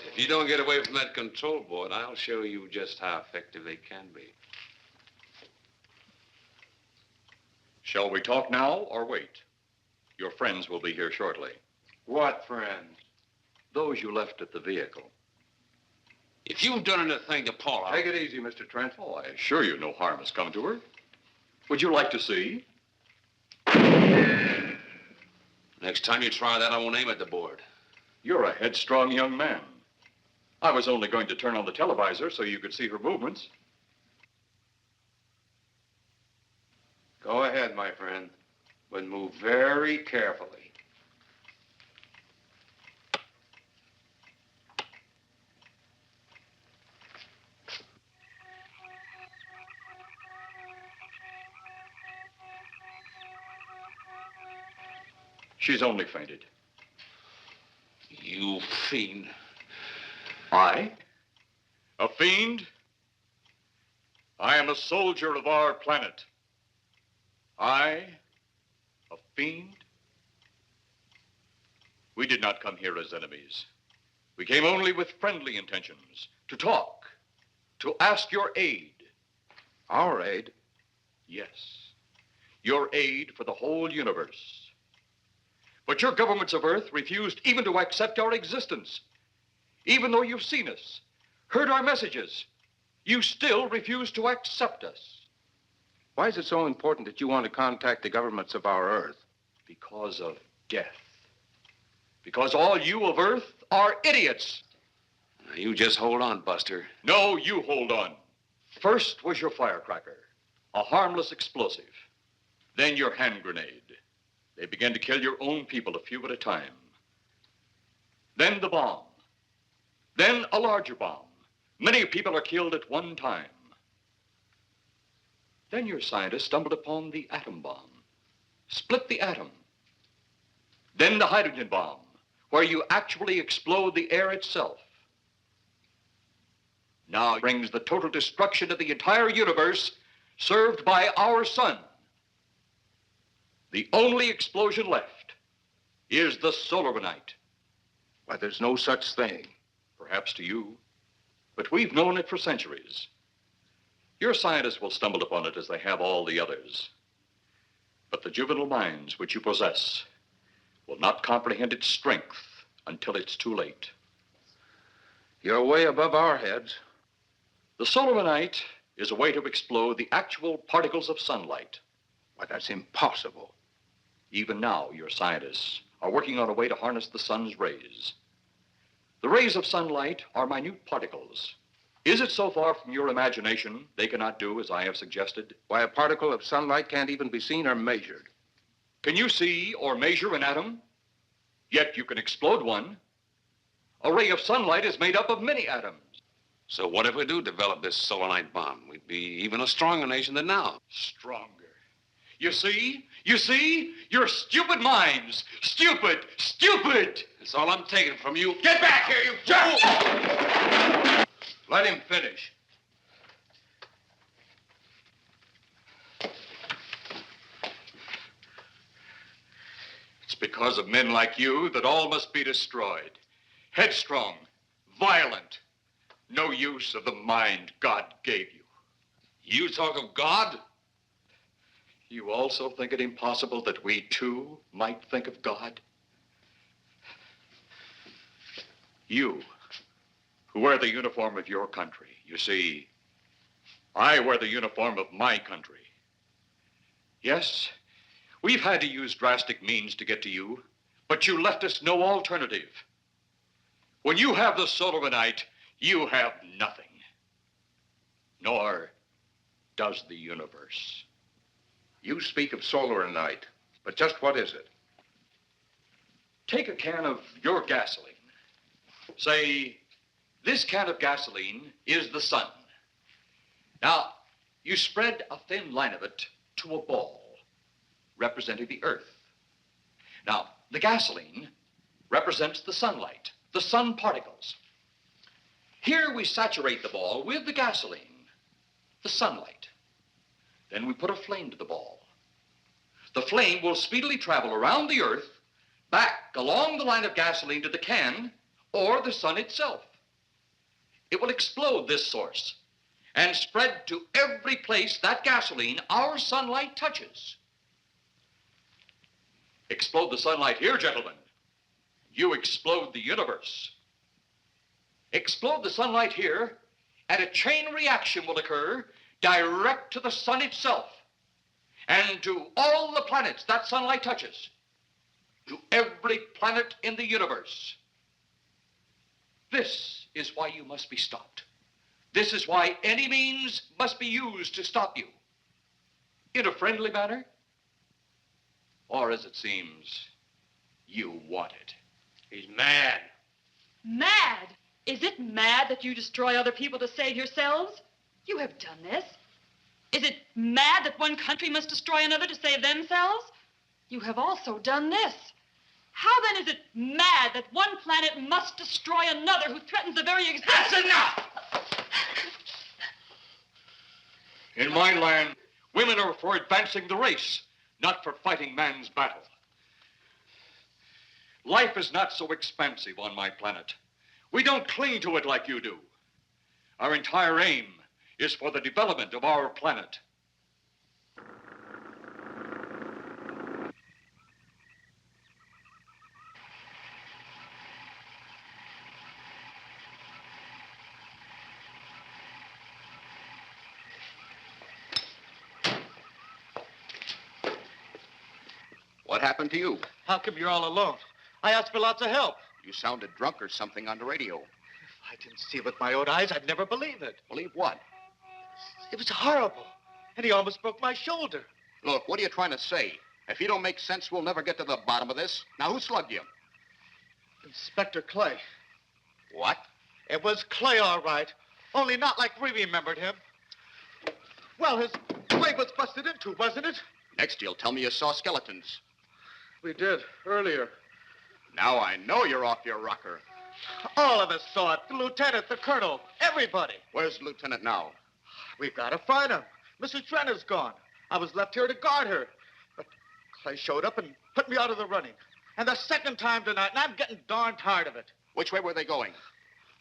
if you don't get away from that control board, I'll show you just how effective they can be. Shall we talk now or wait? Your friends will be here shortly. What friends? Those you left at the vehicle. If you've done anything to Paula... Take it easy, Mr. Trent. Oh, I assure you no harm has come to her. Would you like to see? Next time you try that, I won't aim at the board. You're a headstrong young man. I was only going to turn on the televisor so you could see her movements. Go ahead, my friend, but move very carefully. She's only fainted. You fiend. I? A fiend? I am a soldier of our planet. I? A fiend? We did not come here as enemies. We came only with friendly intentions, to talk, to ask your aid. Our aid? Yes, your aid for the whole universe. But your governments of Earth refused even to accept our existence. Even though you've seen us, heard our messages, you still refuse to accept us. Why is it so important that you want to contact the governments of our Earth? Because of death. Because all you of Earth are idiots. Now, you just hold on, Buster. No, you hold on. First was your firecracker, a harmless explosive. Then your hand grenade. They began to kill your own people a few at a time. Then the bomb. Then a larger bomb. Many people are killed at one time. Then your scientists stumbled upon the atom bomb. split the atom. Then the hydrogen bomb, where you actually explode the air itself. Now brings the total destruction of the entire universe served by our sun. The only explosion left is the 𝙁𝙪𝙡𝙈. Why, there's no such thing. Perhaps to you, but we've known it for centuries. Your scientists will stumble upon it as they have all the others. But the juvenile minds which you possess will not comprehend its strength until it's too late. You're way above our heads. The 𝙁𝙪𝙡 is a way to explode the actual particles of sunlight. Why, that's impossible. Even now, your scientists are working on a way to harness the sun's rays. The rays of sunlight are minute particles. Is it so far from your imagination they cannot do as I have suggested? Why, a particle of sunlight can't even be seen or measured. Can you see or measure an atom? Yet you can explode one. A ray of sunlight is made up of many atoms. So what if we do develop this 𝙁𝙪𝙡 bomb? We'd be even a stronger nation than now. Stronger. You see? Your stupid minds. Stupid! That's all I'm taking from you. Get back here, you fool! Let him finish. It's because of men like you that all must be destroyed. Headstrong, violent, no use of the mind God gave you. You talk of God? You also think it impossible that we, too, might think of God? You, who wear the uniform of your country. You see, I wear the uniform of my country. Yes, we've had to use drastic means to get to you, but you left us no alternative. When you have the 𝙁𝙪𝙡, you have nothing. Nor does the universe. You speak of 𝙁𝙪𝙡, but just what is it? Take a can of your gasoline. Say, this can of gasoline is the sun. Now, you spread a thin line of it to a ball, representing the earth. Now, the gasoline represents the sunlight, the sun particles. Here we saturate the ball with the gasoline, the sunlight. Then we put a flame to the ball. The flame will speedily travel around the earth, back along the line of gasoline to the can, or the sun itself. It will explode this source and spread to every place that gasoline, our sunlight, touches. Explode the sunlight here, gentlemen. You explode the universe. Explode the sunlight here, and a chain reaction will occur direct to the sun itself and to all the planets that sunlight touches, to every planet in the universe. This is why you must be stopped. This is why any means must be used to stop you. In a friendly manner, or as it seems, you want it. He's mad. Mad? Is it mad that you destroy other people to save yourselves? You have done this. Is it mad that one country must destroy another to save themselves? You have also done this. How then is it mad that one planet must destroy another who threatens the very existence? That's enough! In my land, women are for advancing the race, not for fighting man's battle. Life is not so expansive on my planet. We don't cling to it like you do. Our entire aim is for the development of our planet. What happened to you? How come you're all alone? I asked for lots of help. You sounded drunk or something on the radio. If I didn't see it with my own eyes, I'd never believe it. Believe what? It was horrible. And he almost broke my shoulder. Look, what are you trying to say? If you don't make sense, we'll never get to the bottom of this. Now, who slugged you? Inspector Clay. What? It was Clay, all right. Only not like we remembered him. Well, his leg was busted into, wasn't it? Next, you'll tell me you saw skeletons. We did, earlier. Now I know you're off your rocker. All of us saw it. The lieutenant, the colonel, everybody. Where's the lieutenant now? We've got to find him. Mrs. Trent is gone. I was left here to guard her. But Clay showed up and put me out of the running. And the second time tonight, and I'm getting darn tired of it. Which way were they going?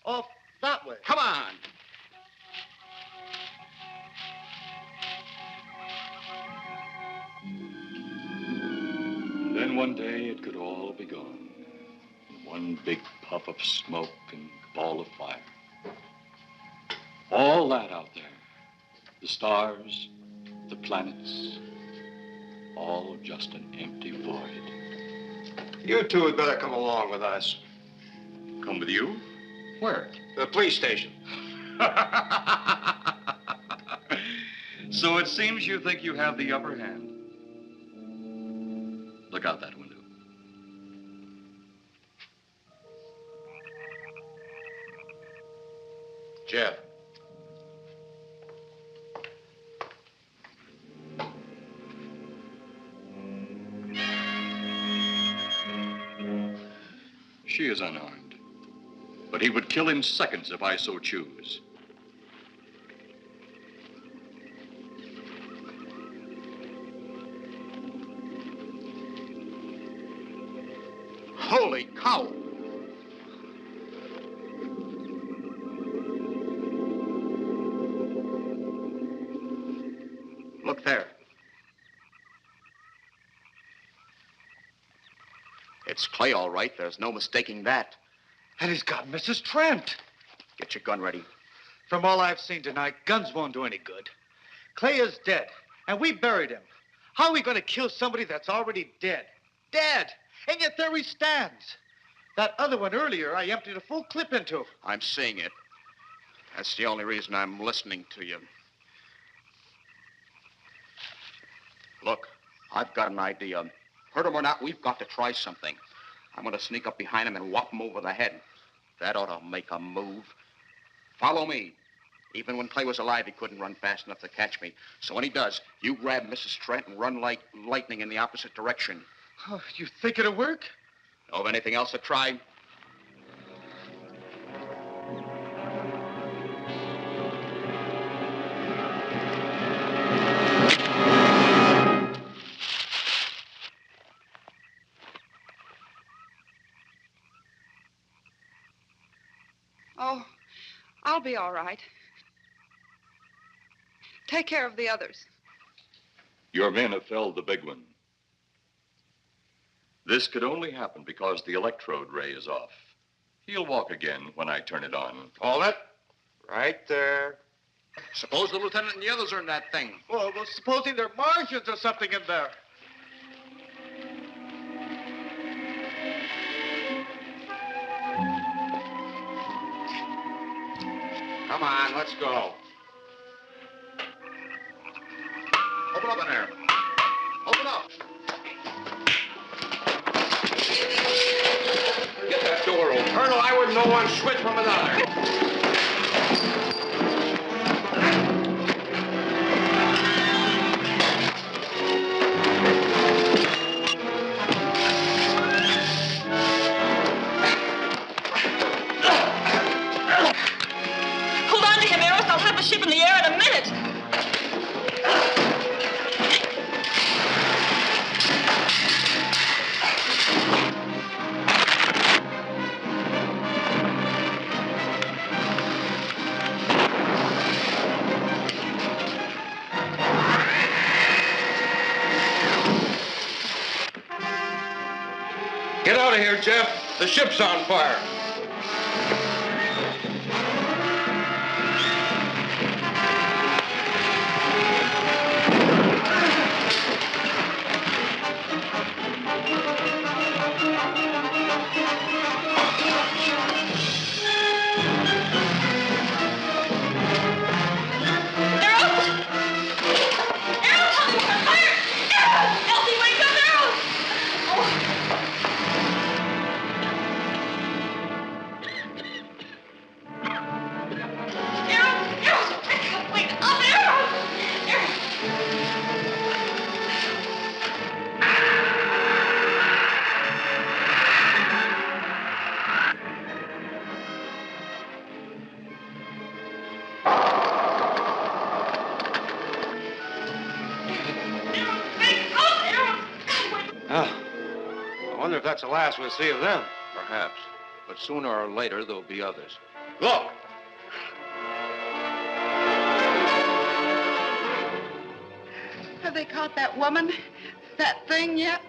Off that way. Come on. Then one day it could all be gone. In one big puff of smoke and ball of fire. All that out there. The stars, the planets, all just an empty void. You two had better come along with us. Come with you? Where? The police station. So it seems you think you have the upper hand. Look out that window. Jeff. She is unarmed. But he would kill in seconds if I so choose. Holy cow! Look there. It's Clay, all right. There's no mistaking that. And he's got Mrs. Trent. Get your gun ready. From all I've seen tonight, guns won't do any good. Clay is dead, and we buried him. How are we going to kill somebody that's already dead? Dead! And yet there he stands. That other one earlier, I emptied a full clip into. I'm seeing it. That's the only reason I'm listening to you. Look, I've got an idea. Hurt him or not, we've got to try something. I'm going to sneak up behind him and whop him over the head. That ought to make a move. Follow me. Even when Clay was alive, he couldn't run fast enough to catch me. So when he does, you grab Mrs. Trent and run like lightning in the opposite direction. Oh, you think it'll work? Know of anything else to try? Oh, I'll be all right. Take care of the others. Your men have felled the big one. This could only happen because the electrode ray is off. He'll walk again when I turn it on. Hold it. Right there. Suppose the lieutenant and the others are in that thing. Well, supposing they're Martians or something in there. Come on, let's go. Open up in there. Open up. Get that door open. Colonel, I wouldn't know one switch from another. Hold on to him, Eros. I'll have the ship in the air in a minute. Get out of here, Jeff. The ship's on fire. if that's the last we'll see of them. Perhaps. But sooner or later, there'll be others. Look! Have they caught that woman? That thing yet?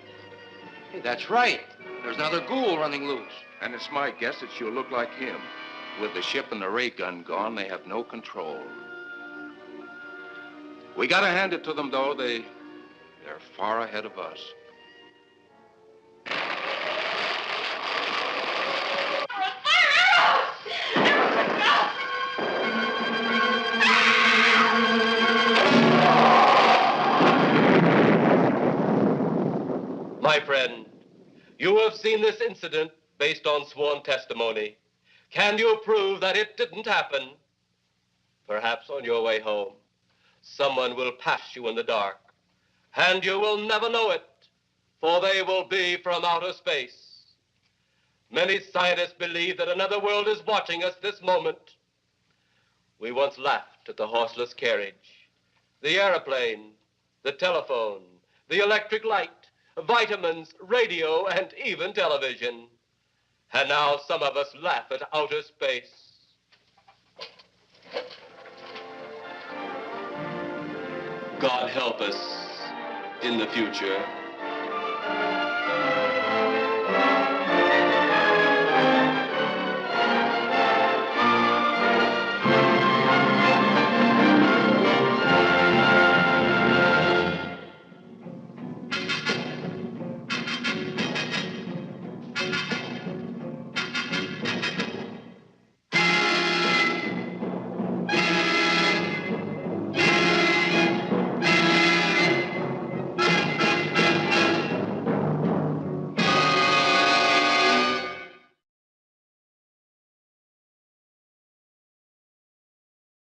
Hey, that's right. There's another ghoul running loose. And it's my guess that she'll look like him. With the ship and the ray gun gone, they have no control. We gotta hand it to them, though. They're far ahead of us. My friend, you have seen this incident based on sworn testimony. Can you prove that it didn't happen? Perhaps on your way home, someone will pass you in the dark, and you will never know it, for they will be from outer space. Many scientists believe that another world is watching us this moment. We once laughed at the horseless carriage, the airplane, the telephone, the electric light, vitamins, radio, and even television. And now some of us laugh at outer space. God help us in the future.